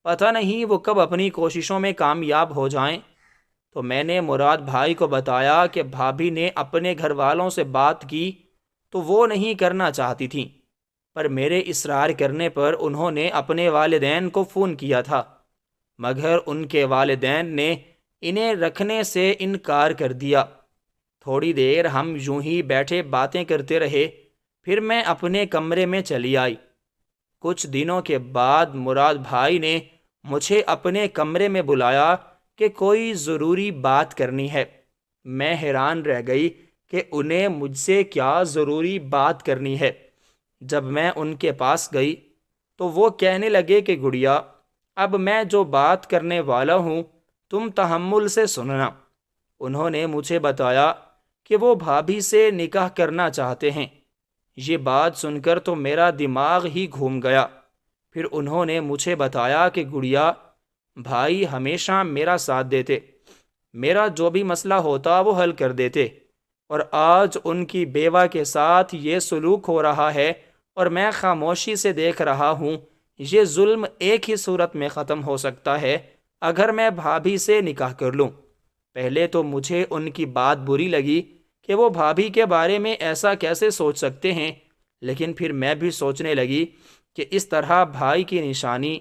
S1: پتہ نہیں وہ کب اپنی کوششوں میں کامیاب ہو جائیں۔ تو میں نے مراد بھائی کو بتایا کہ بھابھی نے اپنے گھر والوں سے بات کی تو وہ نہیں کرنا چاہتی تھیں، پر میرے اصرار کرنے پر انہوں نے اپنے والدین کو فون کیا تھا، مگر ان کے والدین نے انہیں رکھنے سے انکار کر دیا۔ تھوڑی دیر ہم یوں ہی بیٹھے باتیں کرتے رہے، پھر میں اپنے کمرے میں چلی آئی۔ کچھ دنوں کے بعد مراد بھائی نے مجھے اپنے کمرے میں بلایا کہ کوئی ضروری بات کرنی ہے۔ میں حیران رہ گئی کہ انہیں مجھ سے کیا ضروری بات کرنی ہے۔ جب میں ان کے پاس گئی تو وہ کہنے لگے کہ گڑیا، اب میں جو بات کرنے والا ہوں تم تحمل سے سننا۔ انہوں نے مجھے بتایا کہ وہ بھابھی سے نکاح کرنا چاہتے ہیں۔ یہ بات سن کر تو میرا دماغ ہی گھوم گیا۔ پھر انہوں نے مجھے بتایا کہ گڑیا، بھائی ہمیشہ میرا ساتھ دیتے، میرا جو بھی مسئلہ ہوتا وہ حل کر دیتے، اور آج ان کی بیوہ کے ساتھ یہ سلوک ہو رہا ہے اور میں خاموشی سے دیکھ رہا ہوں۔ یہ ظلم ایک ہی صورت میں ختم ہو سکتا ہے، اگر میں بھابھی سے نکاح کر لوں۔ پہلے تو مجھے ان کی بات بری لگی کہ وہ بھابھی کے بارے میں ایسا کیسے سوچ سکتے ہیں، لیکن پھر میں بھی سوچنے لگی کہ اس طرح بھائی کی نشانی،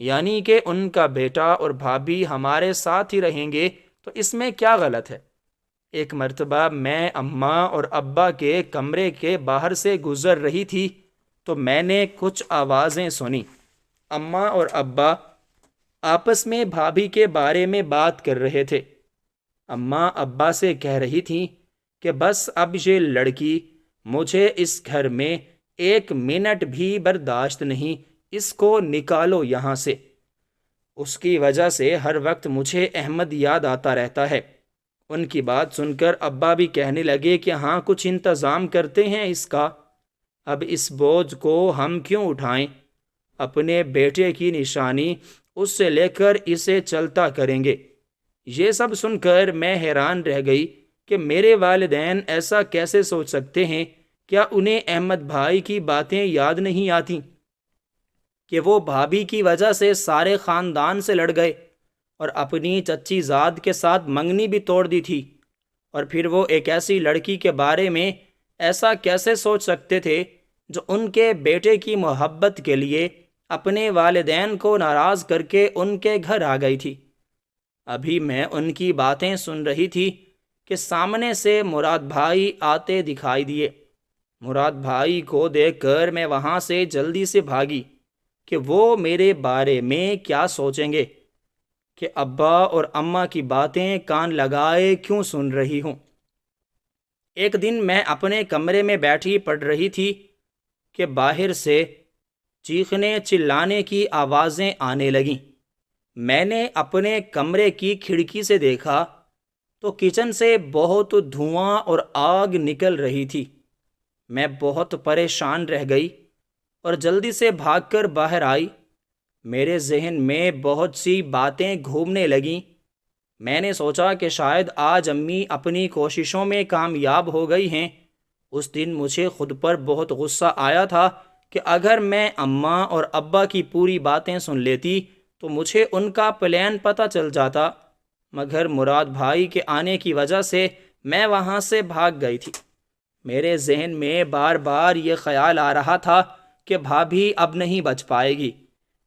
S1: یعنی کہ ان کا بیٹا اور بھابھی ہمارے ساتھ ہی رہیں گے، تو اس میں کیا غلط ہے۔ ایک مرتبہ میں اماں اور ابا کے کمرے کے باہر سے گزر رہی تھی تو میں نے کچھ آوازیں سنی۔ اماں اور ابا آپس میں بھابھی کے بارے میں بات کر رہے تھے۔ اماں ابا سے کہہ رہی تھیں کہ بس اب یہ لڑکی مجھے اس گھر میں ایک منٹ بھی برداشت نہیں، اس کو نکالو یہاں سے۔ اس کی وجہ سے ہر وقت مجھے احمد یاد آتا رہتا ہے۔ ان کی بات سن کر ابا بھی کہنے لگے کہ ہاں کچھ انتظام کرتے ہیں اس کا، اب اس بوجھ کو ہم کیوں اٹھائیں، اپنے بیٹے کی نشانی اس سے لے کر اسے چلتا کریں گے۔ یہ سب سن کر میں حیران رہ گئی کہ میرے والدین ایسا کیسے سوچ سکتے ہیں۔ کیا انہیں احمد بھائی کی باتیں یاد نہیں آتی کہ وہ بھابھی کی وجہ سے سارے خاندان سے لڑ گئے اور اپنی چچی زاد کے ساتھ منگنی بھی توڑ دی تھی، اور پھر وہ ایک ایسی لڑکی کے بارے میں ایسا کیسے سوچ سکتے تھے جو ان کے بیٹے کی محبت کے لیے اپنے والدین کو ناراض کر کے ان کے گھر آ گئی تھی۔ ابھی میں ان کی باتیں سن رہی تھی کہ سامنے سے مراد بھائی آتے دکھائی دیے۔ مراد بھائی کو دیکھ کر میں وہاں سے جلدی سے بھاگی کہ وہ میرے بارے میں کیا سوچیں گے کہ ابا اور اماں کی باتیں کان لگائے کیوں سن رہی ہوں۔ ایک دن میں اپنے کمرے میں بیٹھی پڑھ رہی تھی کہ باہر سے چیخنے چلانے کی آوازیں آنے لگیں۔ میں نے اپنے کمرے کی کھڑکی سے دیکھا تو کچن سے بہت دھواں اور آگ نکل رہی تھی۔ میں بہت پریشان رہ گئی اور جلدی سے بھاگ کر باہر آئی۔ میرے ذہن میں بہت سی باتیں گھومنے لگیں۔ میں نے سوچا کہ شاید آج امی اپنی کوششوں میں کامیاب ہو گئی ہیں۔ اس دن مجھے خود پر بہت غصہ آیا تھا کہ اگر میں اماں اور ابا کی پوری باتیں سن لیتی تو مجھے ان کا پلان پتہ چل جاتا، مگر مراد بھائی کے آنے کی وجہ سے میں وہاں سے بھاگ گئی تھی۔ میرے ذہن میں بار بار یہ خیال آ رہا تھا کہ بھابھی اب نہیں بچ پائے گی،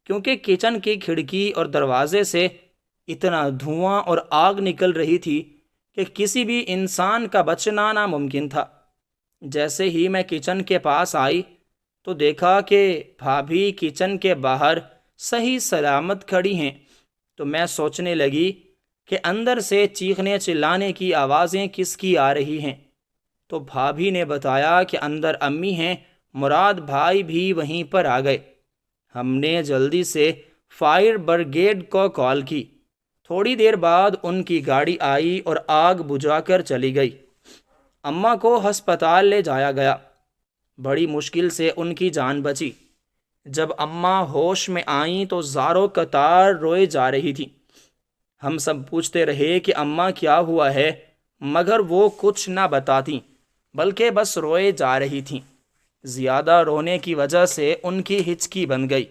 S1: کیونکہ کچن کی کھڑکی اور دروازے سے اتنا دھواں اور آگ نکل رہی تھی کہ کسی بھی انسان کا بچنا ناممکن تھا۔ جیسے ہی میں کچن کے پاس آئی تو دیکھا کہ بھابھی کچن کے باہر صحیح سلامت کھڑی ہیں، تو میں سوچنے لگی کہ اندر سے چیخنے چلانے کی آوازیں کس کی آ رہی ہیں۔ تو بھابھی نے بتایا کہ اندر امی ہیں، مراد بھائی بھی وہیں پر آ گئے۔ ہم نے جلدی سے فائر بریگیڈ کو کال کی۔ تھوڑی دیر بعد ان کی گاڑی آئی اور آگ بجھا کر چلی گئی۔ اماں کو ہسپتال لے جایا گیا۔ بڑی مشکل سے ان کی جان بچی۔ جب اماں ہوش میں آئیں تو زاروں قطار روئے جا رہی تھی۔ ہم سب پوچھتے رہے کہ اماں کیا ہوا ہے، مگر وہ کچھ نہ بتاتیں، بلکہ بس روئے جا رہی تھیں۔ زیادہ رونے کی وجہ سے ان کی ہچکی بن گئی۔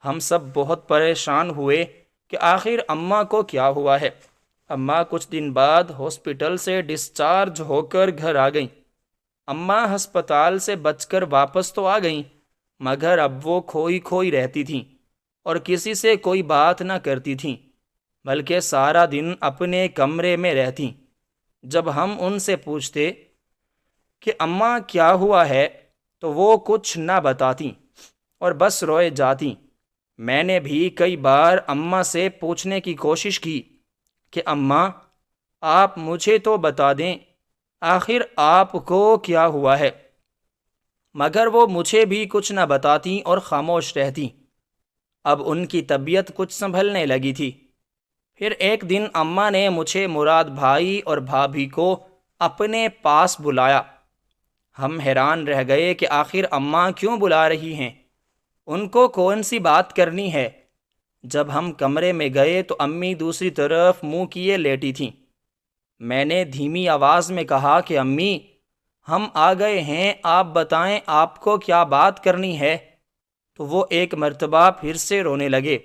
S1: ہم سب بہت پریشان ہوئے کہ آخر اماں کو کیا ہوا ہے۔ اماں کچھ دن بعد ہاسپٹل سے ڈسچارج ہو کر گھر آ گئیں۔ اماں ہسپتال سے بچ کر واپس تو آ گئیں، مگر اب وہ کھوئی کھوئی رہتی تھیں اور کسی سے کوئی بات نہ کرتی تھیں، بلکہ سارا دن اپنے کمرے میں رہتیں۔ جب ہم ان سے پوچھتے کہ اماں کیا ہوا ہے تو وہ کچھ نہ بتاتیں اور بس روئے جاتیں۔ میں نے بھی کئی بار اماں سے پوچھنے کی کوشش کی کہ اماں آپ مجھے تو بتا دیں آخر آپ کو کیا ہوا ہے، مگر وہ مجھے بھی کچھ نہ بتاتیں اور خاموش رہتیں۔ اب ان کی طبیعت کچھ سنبھلنے لگی تھی۔ پھر ایک دن اماں نے مجھے، مراد بھائی اور بھابھی کو اپنے پاس بلایا۔ ہم حیران رہ گئے کہ آخر اماں کیوں بلا رہی ہیں، ان کو کون سی بات کرنی ہے۔ جب ہم کمرے میں گئے تو امی دوسری طرف منہ کیے لیٹی تھیں۔ میں نے دھیمی آواز میں کہا کہ امی، ہم آ گئے ہیں، آپ بتائیں آپ کو کیا بات کرنی ہے۔ تو وہ ایک مرتبہ پھر سے رونے لگے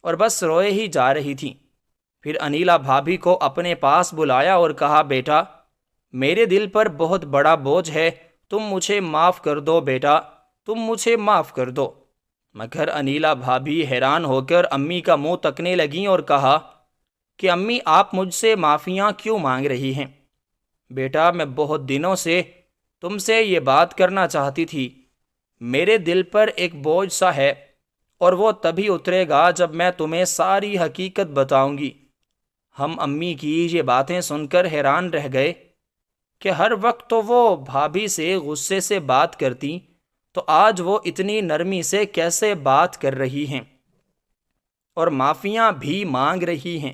S1: اور بس روئے ہی جا رہی تھیں۔ پھر انیلا بھابھی کو اپنے پاس بلایا اور کہا، بیٹا میرے دل پر بہت بڑا بوجھ ہے، تم مجھے معاف کر دو بیٹا، تم مجھے معاف کر دو۔ مگر انیلا بھابھی حیران ہو کر امی کا منہ تکنے لگیں اور کہا کہ امی آپ مجھ سے معافیاں کیوں مانگ رہی ہیں؟ بیٹا میں بہت دنوں سے تم سے یہ بات کرنا چاہتی تھی۔ میرے دل پر ایک بوجھ سا ہے اور وہ تبھی اترے گا جب میں تمہیں ساری حقیقت بتاؤں گی۔ ہم امی کی یہ باتیں سن کر حیران رہ گئے کہ ہر وقت تو وہ بھابھی سے غصے سے بات کرتی، تو آج وہ اتنی نرمی سے کیسے بات کر رہی ہیں اور معافیاں بھی مانگ رہی ہیں۔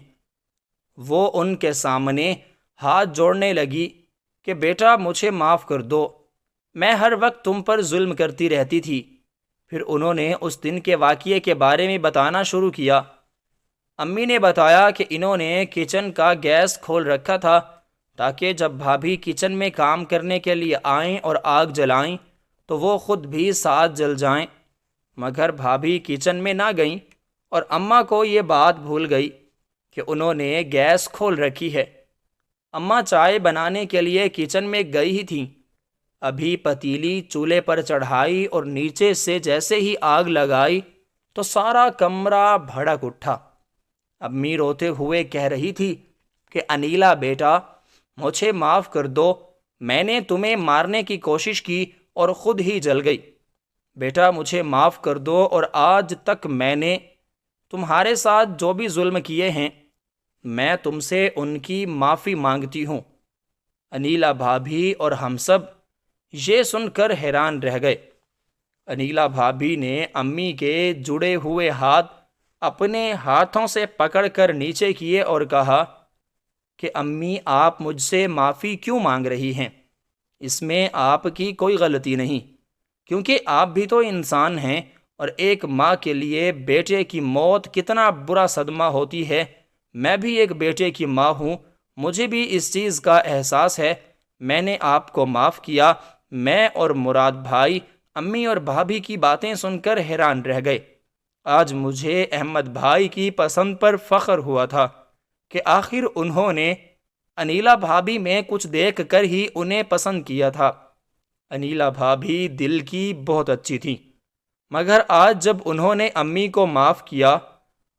S1: وہ ان کے سامنے ہاتھ جوڑنے لگی کہ بیٹا مجھے معاف کر دو، میں ہر وقت تم پر ظلم کرتی رہتی تھی۔ پھر انہوں نے اس دن کے واقعے کے بارے میں بتانا شروع کیا۔ امی نے بتایا کہ انہوں نے کچن کا گیس کھول رکھا تھا تاکہ جب بھابھی کچن میں کام کرنے کے لیے آئیں اور آگ جلائیں تو وہ خود بھی ساتھ جل جائیں، مگر بھابھی کچن میں نہ گئیں اور اماں کو یہ بات بھول گئی کہ انہوں نے گیس کھول رکھی ہے۔ اماں چائے بنانے کے لیے کچن میں گئی ہی تھیں، ابھی پتیلی چولہے پر چڑھائی اور نیچے سے جیسے ہی آگ لگائی تو سارا کمرہ بھڑک اٹھا۔ امی روتے ہوئے کہہ رہی تھی کہ انیلا بیٹا مجھے معاف کر دو، میں نے تمہیں مارنے کی کوشش کی اور خود ہی جل گئی۔ بیٹا مجھے معاف کر دو، اور آج تک میں نے تمہارے ساتھ جو بھی ظلم کیے ہیں میں تم سے ان کی معافی مانگتی ہوں۔ انیلا بھابھی اور ہم سب یہ سن کر حیران رہ گئے۔ انیلا بھابھی نے امی کے جڑے ہوئے ہاتھ اپنے ہاتھوں سے پکڑ کر نیچے کیے اور کہا کہ امی آپ مجھ سے معافی کیوں مانگ رہی ہیں؟ اس میں آپ کی کوئی غلطی نہیں، کیونکہ آپ بھی تو انسان ہیں، اور ایک ماں کے لیے بیٹے کی موت کتنا برا صدمہ ہوتی ہے۔ میں بھی ایک بیٹے کی ماں ہوں، مجھے بھی اس چیز کا احساس ہے۔ میں نے آپ کو معاف کیا۔ میں اور مراد بھائی امی اور بھابھی کی باتیں سن کر حیران رہ گئے۔ آج مجھے احمد بھائی کی پسند پر فخر ہوا تھا کہ آخر انہوں نے انیلا بھابھی میں کچھ دیکھ کر ہی انہیں پسند کیا تھا۔ انیلا بھابھی دل کی بہت اچھی تھی، مگر آج جب انہوں نے امی کو معاف کیا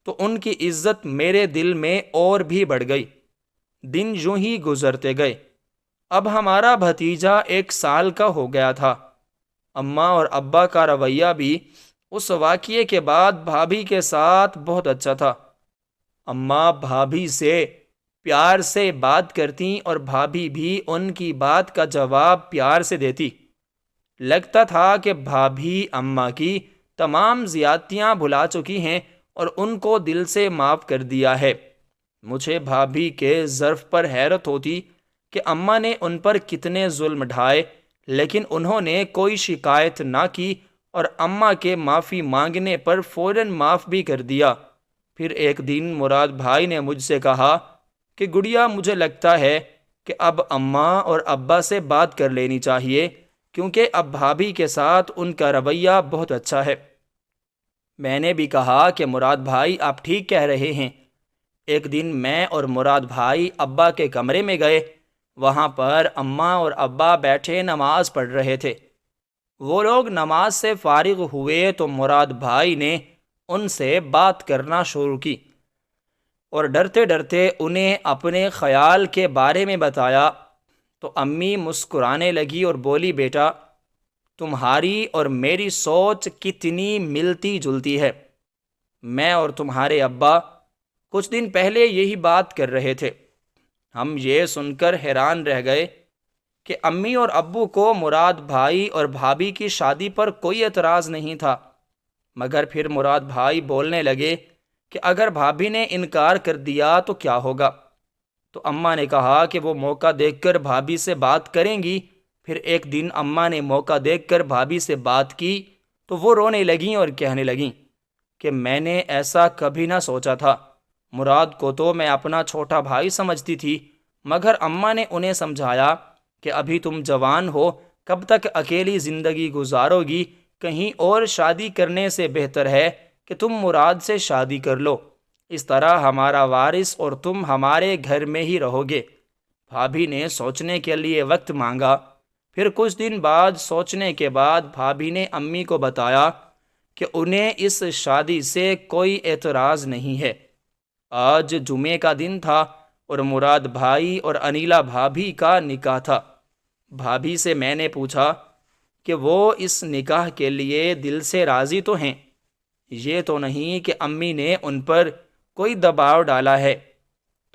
S1: تو ان کی عزت میرے دل میں اور بھی بڑھ گئی۔ دن یوں ہی گزرتے گئے۔ اب ہمارا بھتیجا 1 سال کا ہو گیا تھا۔ اماں اور ابا کا رویہ بھی اس واقعے کے بعد بھابھی کے ساتھ بہت اچھا تھا۔ اماں بھابھی سے پیار سے بات کرتی اور بھابھی بھی ان کی بات کا جواب پیار سے دیتی۔ لگتا تھا کہ بھابھی اماں کی تمام زیادتیاں بھلا چکی ہیں اور ان کو دل سے معاف کر دیا ہے۔ مجھے بھابھی کے ظرف پر حیرت ہوتی کہ اماں نے ان پر کتنے ظلم ڈھائے، لیکن انہوں نے کوئی شکایت نہ کی اور اماں کے معافی مانگنے پر فوراً معاف بھی کر دیا۔ پھر ایک دن مراد بھائی نے مجھ سے کہا کہ گڑیا، مجھے لگتا ہے کہ اب اماں اور ابا سے بات کر لینی چاہیے، کیونکہ اب بھابھی کے ساتھ ان کا رویہ بہت اچھا ہے۔ میں نے بھی کہا کہ مراد بھائی، آپ ٹھیک کہہ رہے ہیں۔ ایک دن میں اور مراد بھائی ابا کے کمرے میں گئے۔ وہاں پر اماں اور ابا بیٹھے نماز پڑھ رہے تھے۔ وہ لوگ نماز سے فارغ ہوئے تو مراد بھائی نے ان سے بات کرنا شروع کی اور ڈرتے ڈرتے انہیں اپنے خیال کے بارے میں بتایا۔ تو امی مسکرانے لگی اور بولی، بیٹا، تمہاری اور میری سوچ کتنی ملتی جلتی ہے۔ میں اور تمہارے ابا کچھ دن پہلے یہی بات کر رہے تھے۔ ہم یہ سن کر حیران رہ گئے کہ امی اور ابو کو مراد بھائی اور بھابھی کی شادی پر کوئی اعتراض نہیں تھا، مگر پھر مراد بھائی بولنے لگے کہ اگر بھابھی نے انکار کر دیا تو کیا ہوگا؟ تو اماں نے کہا کہ وہ موقع دیکھ کر بھابھی سے بات کریں گی۔ پھر ایک دن اماں نے موقع دیکھ کر بھابھی سے بات کی تو وہ رونے لگیں اور کہنے لگیں کہ میں نے ایسا کبھی نہ سوچا تھا۔ مراد کو تو میں اپنا چھوٹا بھائی سمجھتی تھی، مگر اماں نے انہیں سمجھایا کہ ابھی تم جوان ہو، کب تک اکیلی زندگی گزارو گی؟ کہیں اور شادی کرنے سے بہتر ہے کہ تم مراد سے شادی کر لو، اس طرح ہمارا وارث اور تم ہمارے گھر میں ہی رہو گے۔ بھابھی نے سوچنے کے لیے وقت مانگا۔ پھر کچھ دن بعد سوچنے کے بعد بھابھی نے امی کو بتایا کہ انہیں اس شادی سے کوئی اعتراض نہیں ہے۔ آج جمعے کا دن تھا اور مراد بھائی اور انیلا بھابھی کا نکاح تھا۔ بھابھی سے میں نے پوچھا کہ وہ اس نکاح کے لیے دل سے راضی تو ہیں؟ یہ تو نہیں کہ امی نے ان پر کوئی دباؤ ڈالا ہے؟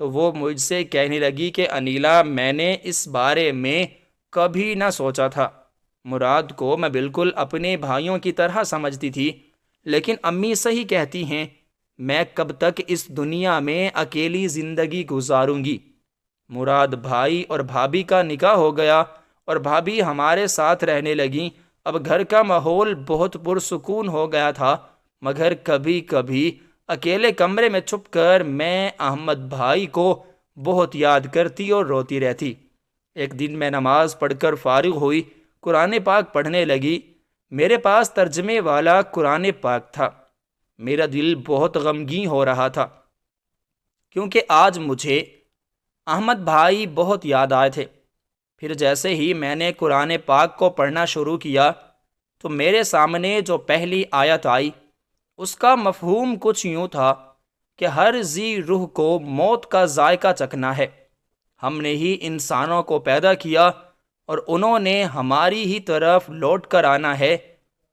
S1: تو وہ مجھ سے کہنے لگی کہ انیلا، میں نے اس بارے میں کبھی نہ سوچا تھا۔ مراد کو میں بالکل اپنے بھائیوں کی طرح سمجھتی تھی، لیکن امی صحیح کہتی ہیں، میں کب تک اس دنیا میں اکیلی زندگی گزاروں گی؟ مراد بھائی اور بھابھی کا نکاح ہو گیا اور بھابھی ہمارے ساتھ رہنے لگیں۔ اب گھر کا ماحول بہت پرسکون ہو گیا تھا، مگر کبھی کبھی اکیلے کمرے میں چھپ کر میں احمد بھائی کو بہت یاد کرتی اور روتی رہتی۔ ایک دن میں نماز پڑھ کر فارغ ہوئی، قرآن پاک پڑھنے لگی۔ میرے پاس ترجمے والا قرآن پاک تھا۔ میرا دل بہت غمگین ہو رہا تھا، کیونکہ آج مجھے احمد بھائی بہت یاد آئے تھے۔ پھر جیسے ہی میں نے قرآن پاک کو پڑھنا شروع کیا تو میرے سامنے جو پہلی آیت آئی اس کا مفہوم کچھ یوں تھا کہ ہر ذی روح کو موت کا ذائقہ چکھنا ہے۔ ہم نے ہی انسانوں کو پیدا کیا اور انہوں نے ہماری ہی طرف لوٹ کر آنا ہے۔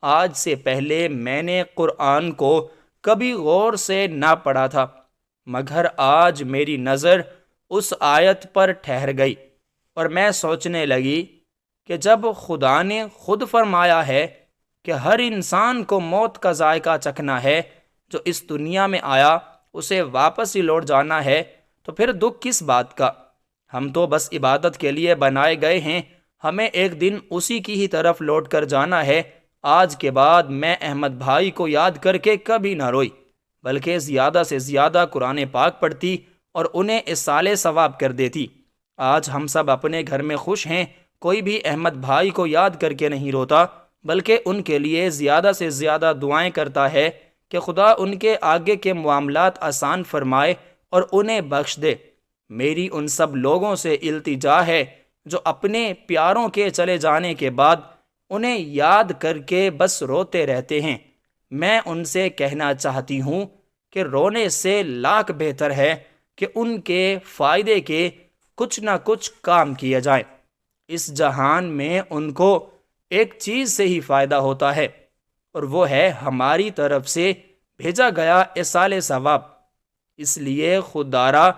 S1: آج سے پہلے میں نے قرآن کو کبھی غور سے نہ پڑھا تھا، مگر آج میری نظر اس آیت پر ٹھہر گئی اور میں سوچنے لگی کہ جب خدا نے خود فرمایا ہے کہ ہر انسان کو موت کا ذائقہ چکھنا ہے، جو اس دنیا میں آیا اسے واپس ہی لوٹ جانا ہے، تو پھر دکھ کس بات کا؟ ہم تو بس عبادت کے لیے بنائے گئے ہیں، ہمیں ایک دن اسی کی ہی طرف لوٹ کر جانا ہے۔ آج کے بعد میں احمد بھائی کو یاد کر کے کبھی نہ روئی، بلکہ زیادہ سے زیادہ قرآن پاک پڑھتی اور انہیں اصالِ ثواب کر دیتی۔ آج ہم سب اپنے گھر میں خوش ہیں، کوئی بھی احمد بھائی کو یاد کر کے نہیں روتا، بلکہ ان کے لیے زیادہ سے زیادہ دعائیں کرتا ہے کہ خدا ان کے آگے کے معاملات آسان فرمائے اور انہیں بخش دے۔ میری ان سب لوگوں سے التجا ہے جو اپنے پیاروں کے چلے جانے کے بعد انہیں یاد کر کے بس روتے رہتے ہیں۔ میں ان سے کہنا چاہتی ہوں کہ رونے سے لاکھ بہتر ہے کہ ان کے فائدے کے کچھ نہ کچھ کام کیا جائے۔ اس جہان میں ان کو ایک چیز سے ہی فائدہ ہوتا ہے، اور وہ ہے ہماری طرف سے بھیجا گیا ایصال ثواب۔ اس لیے خوددارا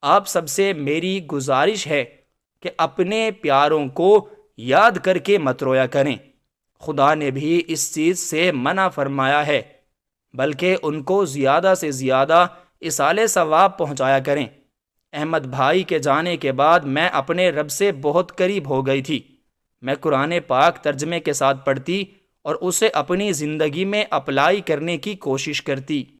S1: آپ سب سے میری گزارش ہے کہ اپنے پیاروں کو یاد کر کے مت رویا کریں۔ خدا نے بھی اس چیز سے منع فرمایا ہے، بلکہ ان کو زیادہ سے زیادہ ایصال ثواب پہنچایا کریں۔ احمد بھائی کے جانے کے بعد میں اپنے رب سے بہت قریب ہو گئی تھی۔ میں قرآن پاک ترجمے کے ساتھ پڑھتی اور اسے اپنی زندگی میں اپلائی کرنے کی کوشش کرتی۔